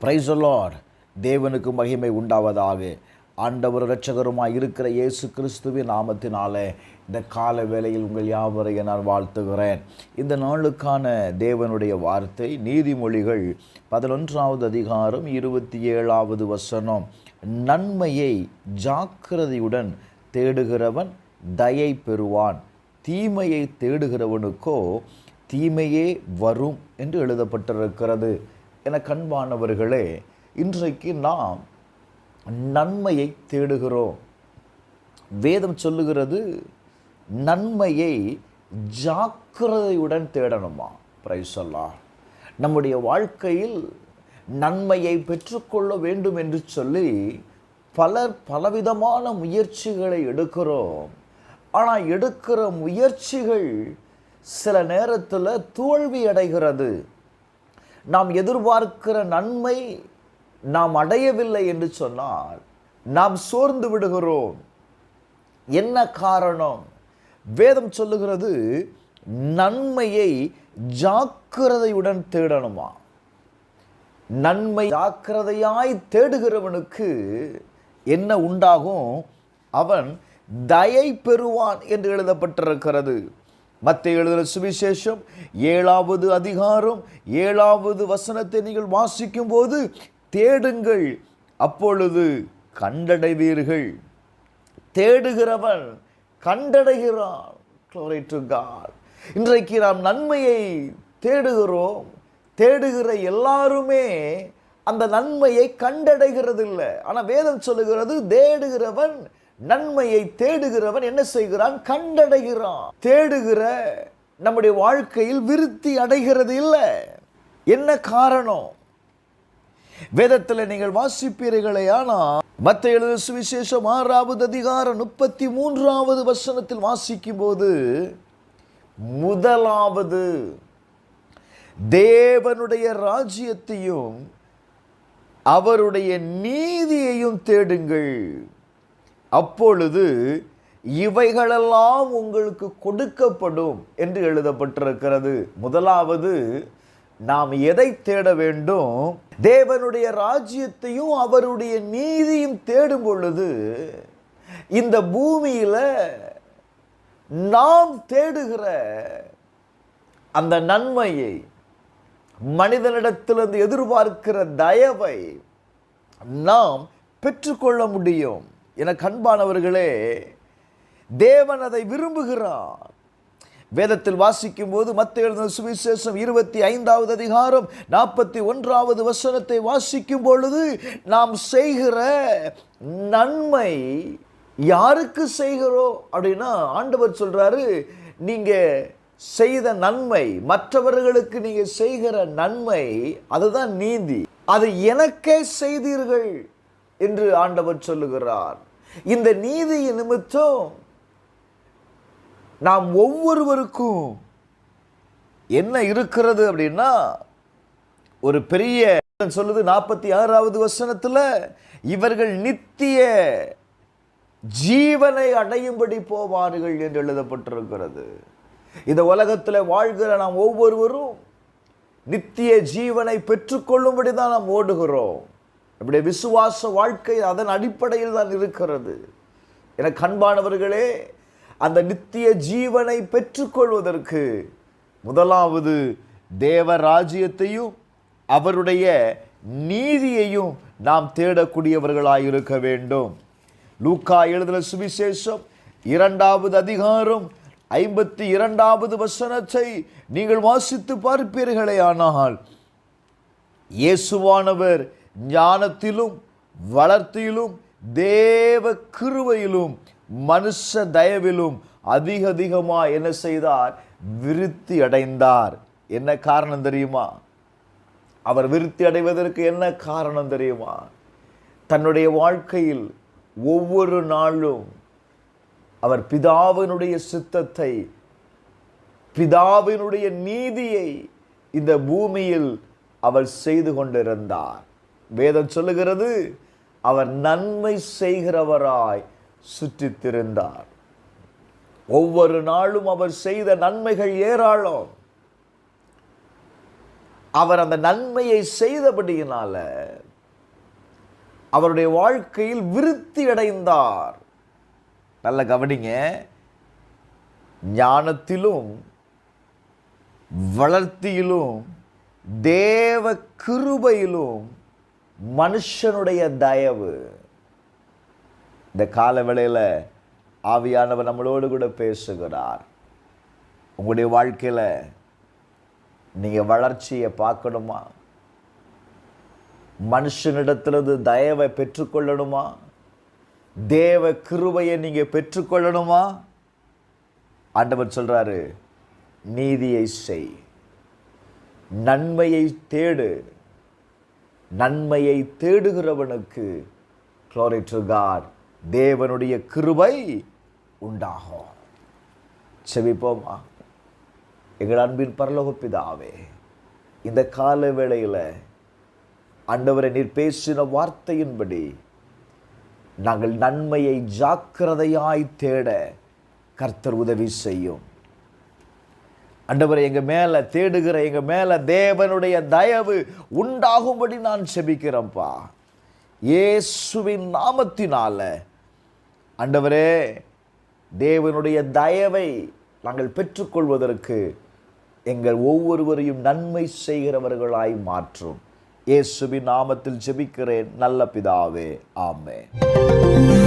Praise the Lord. தேவனுக்கு மகிமை உண்டாவதாக. ஆண்டவர் இரட்சகருமாய் இருக்கிற இயேசு கிறிஸ்துவின் நாமத்தினாலே இந்த கால வேளையில் உங்கள் யாவரையும் நான் வாழ்த்துகிறேன். இந்த நாளுக்கான தேவனுடைய வார்த்தை நீதிமொழிகள் 11வது அதிகாரம் 27வது வசனம். நன்மையை ஜாக்கிரதையுடன் தேடுகிறவன் தயை பெறுவான், தீமையை தேடுகிறவனுக்கோ தீமையே வரும் என்று எழுதப்பட்டிருக்கிறது. என கண்பானவர்களே, இன்றைக்கு நாம் நன்மையை தேடுகிறோம். வேதம் சொல்லுகிறது நன்மையை ஜாக்கிரதையுடன் தேடணுமா. Praise the Lord. நம்முடைய வாழ்க்கையில் நன்மையை பெற்றுக்கொள்ள வேண்டும் என்று சொல்லி பலர் பலவிதமான முயற்சிகளை எடுக்கிறோம். ஆனால் எடுக்கிற முயற்சிகள் சில நேரத்தில் தோல்வி அடைகிறது. நாம் எதிர்பார்க்கிற நன்மை நாம் அடையவில்லை என்று சொன்னால் நாம் சோர்ந்து விடுகிறோம். என்ன காரணம்? வேதம் சொல்லுகிறது நன்மையை ஜாக்கிரதையுடன் தேடணுமா. நன்மை ஜாக்கிரதையாய் தேடுகிறவனுக்கு என்ன உண்டாகும்? அவன் தயை பெறுவான் என்று எழுதப்பட்டிருக்கிறது. மத்தேயு எழுதின சுவிசேஷம் 7வது அதிகாரம் 7வது வசனத்தை நீங்கள் வாசிக்கும் போது, தேடுங்கள் அப்பொழுது கண்டடைவீர்கள். தேடுகிறவன் கண்டடைகிறான். Glory to God. இன்றைக்கு நாம் நன்மையை தேடுகிறோம். தேடுகிற எல்லாருமே அந்த நன்மையை கண்டடைகிறது இல்லை. ஆனால் வேதம் சொல்லுகிறது தேடுகிறவன், நன்மையை தேடுகிறவன் என்ன செய்கிறான்? கண்டடைகிறான். தேடுகிற நம்முடைய வாழ்க்கையில் விருத்தி அடைகிறது இல்லை. என்ன காரணம்? வேதத்தில் நீங்கள் வாசிப்பீர்களே, ஆனால் மத்தேயு எழுதின சுவிசேஷம் 6வது அதிகாரம் 33வது வசனத்தில் வாசிக்கும் போது, முதலாவது தேவனுடைய ராஜ்யத்தையும் அவருடைய நீதியையும் தேடுங்கள், அப்பொழுது இவைகளெல்லாம் உங்களுக்கு கொடுக்கப்படும் என்று எழுதப்பட்டிருக்கிறது. முதலாவது நாம் எதை தேட வேண்டும்? தேவனுடைய ராஜ்யத்தையும் அவருடைய நீதியும் தேடும் பொழுது இந்த பூமியில நாம் தேடுகிற அந்த நன்மையை, மனிதனிடத்திலிருந்து எதிர்பார்க்கிற தயவை நாம் பெற்றுக்கொள்ள முடியும். என கண்பானவர்களே, தேவன் அதை விரும்புகிறார். வேதத்தில் வாசிக்கும் போது மத்தேயு எழுதின சுவிசேஷம் 25வது அதிகாரம் 41வது வசனத்தை வாசிக்கும் பொழுது, நாம் செய்கிற நன்மை யாருக்கு செய்கிறோம் அப்படின்னா, ஆண்டவர் சொல்றாரு, நீங்க செய்த நன்மை, மற்றவர்களுக்கு நீங்க செய்கிற நன்மை, அதுதான் நீதி. அது எனக்கே செய்தீர்கள் என்று ஆண்டவர் சொல்லுகிறார். இந்த நீதியின் நிமித்தம் நாம் ஒவ்வொருவருக்கும் என்ன இருக்கிறது அப்படின்னா, ஒரு பெரிய சொல்லுது 46வது வசனத்தில், இவர்கள் நித்திய ஜீவனை அடையும்படி போவார்கள் என்று எழுதப்பட்டிருக்கிறது. இந்த உலகத்தில் வாழ்கிற நாம் ஒவ்வொருவரும் நித்திய ஜீவனை பெற்றுக்கொள்ளும்படி தான் நாம் ஓடுகிறோம். நம்முடைய விசுவாச வாழ்க்கை அதன் அடிப்படையில் தான் இருக்கிறது. என கண்பானவர்களே, அந்த நித்திய ஜீவனை பெற்றுக்கொள்வதற்கு முதலாவது தேவ ராஜ்யத்தையும் அவருடைய நீதியையும் நாம் தேடக்கூடியவர்களாயிருக்க வேண்டும். லூக்கா எழுதின சுவிசேஷம் 2வது அதிகாரம் 52வது வசனத்தை நீங்கள் வாசித்து பார்ப்பீர்களே, ஆனால் இயேசுவானவர் ஞானத்திலும் வளர்த்தியிலும் தேவ கிருபையிலும் மனுஷ தயவிலும் அதிகமாக என்ன செய்தார்? விருத்தி அடைந்தார். என்ன காரணம் தெரியுமா? அவர் விருத்தி அடைவதற்கு என்ன காரணம் தெரியுமா? தன்னுடைய வாழ்க்கையில் ஒவ்வொரு நாளும் அவர் பிதாவினுடைய சித்தத்தை, பிதாவினுடைய நீதியை இந்த பூமியில் அவர் செய்து கொண்டிருந்தார். வேதம் சொல்லுகிறது அவர் நன்மை செய்கிறவராய் சுற்றித்திருந்தார். ஒவ்வொரு நாளும் அவர் செய்த நன்மைகள் ஏராளம். அவர் அந்த நன்மையை செய்தபடியினால அவருடைய வாழ்க்கையில் விருத்தி அடைந்தார். நல்ல கவனிங்க, ஞானத்திலும் வளர்த்தியிலும் தேவ கிருபையிலும் மனுஷனுடைய தயவு. இந்த கால வேளையில் ஆவியானவர் நம்மளோடு கூட பேசுகிறார். உங்களுடைய வாழ்க்கையில் நீங்கள் வளர்ச்சியை பார்க்கணுமா? மனுஷனிடத்திலிருந்து தயவை பெற்றுக்கொள்ளணுமா? தேவ கிருபையை நீங்கள் பெற்றுக்கொள்ளணுமா? ஆண்டவர் சொல்றாரு, நீதியை செய், நன்மையை தேடு. நன்மையை தேடுகிறவனுக்கு glory to God, தேவனுடைய கிருபை உண்டாகும். செபிப்போமா? எங்கள் அன்பின் பரலோக பிதாவே, இந்த கால வேளையில் ஆண்டவரே, நீர் பேசின வார்த்தையின்படி நாங்கள் நன்மையை ஜாக்கிரதையாய் தேட கர்த்தர் உதவி செய்யும். ஆண்டவரே, எங்க மேல தேடுகிற எங்க மேல தேவனுடைய தயவு உண்டாகும்படி நான் செபிக்கிறேன்ப்பா, இயேசுவின் நாமத்தினால. ஆண்டவரே, தேவனுடைய தயவை நாங்கள் பெற்றுக்கொள்வதற்கு எங்கள் ஒவ்வொருவரையும் நன்மை செய்கிறவர்களாய் மாற்றும். இயேசுவின் நாமத்தில் ஜெபிக்கிறேன் நல்ல பிதாவே, ஆமென்.